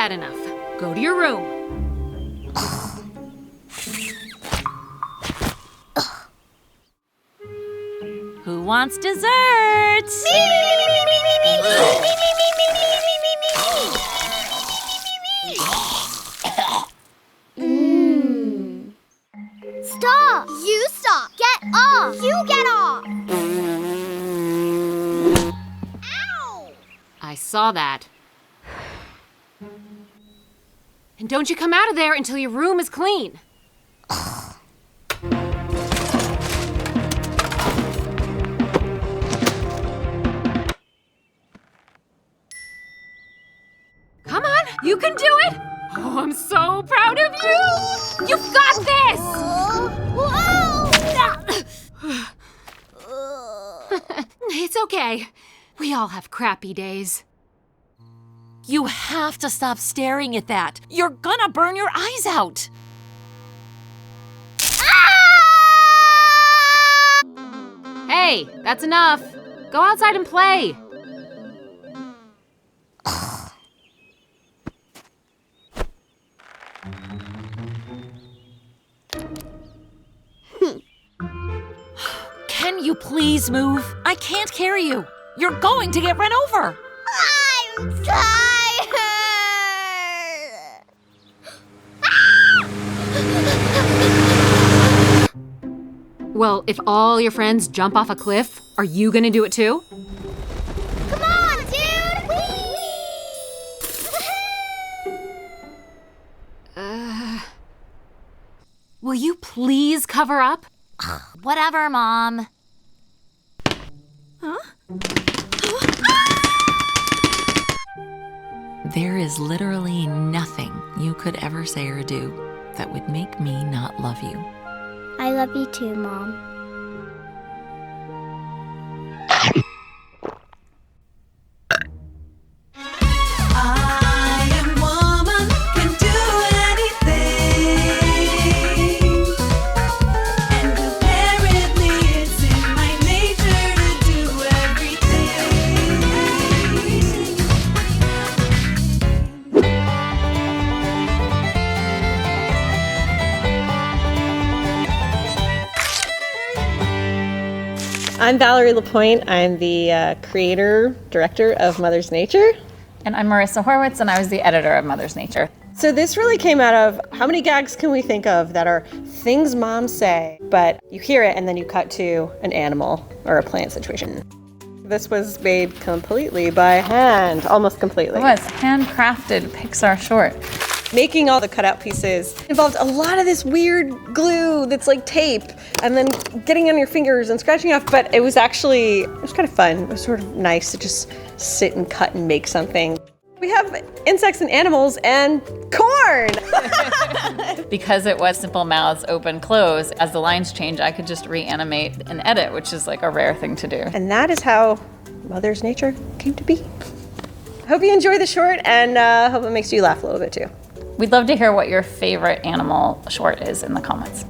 had enough. Go to your room. Who wants dessert? Stop! You stop! Get off! You get off! Ow! I saw that. And don't you come out of there until your room is clean. Come on, you can do it! Oh, I'm so proud of you! You've got this! It's okay. We all have crappy days. You have to stop staring at that. You're gonna burn your eyes out. Hey, that's enough. Go outside and play. Can you please move? I can't carry you. You're going to get run over. I'm tired! Well, if all your friends jump off a cliff, are you gonna do it too? Come on, dude! Will you please cover up? Whatever, Mom. There is literally nothing you could ever say or do that would make me not love you. I love you too, Mom. I am woman, can do anything. And apparently it's in my nature to do I'm Valerie LaPointe. I'm the creator, director of Mother's Nature. And I'm Marissa Horwitz, and I was the editor of Mother's Nature. So this really came out of how many gags can we think of that are things moms say, but you hear it and then you cut to an animal or a plant situation. This was made completely by hand, almost completely. It was handcrafted Pixar short. Making all the cutout pieces involved a lot of this weird glue that's like tape and then getting on your fingers and scratching off, but it was kind of fun. It was sort of nice to just sit and cut and make something. We have insects and animals and corn! Because it was simple mouths, open, close, as the lines change, I could just reanimate and edit, which is like a rare thing to do. And that is how Mother's Nature came to be. Hope you enjoy the short and hope it makes you laugh a little bit too. We'd love to hear what your favorite animal short is in the comments.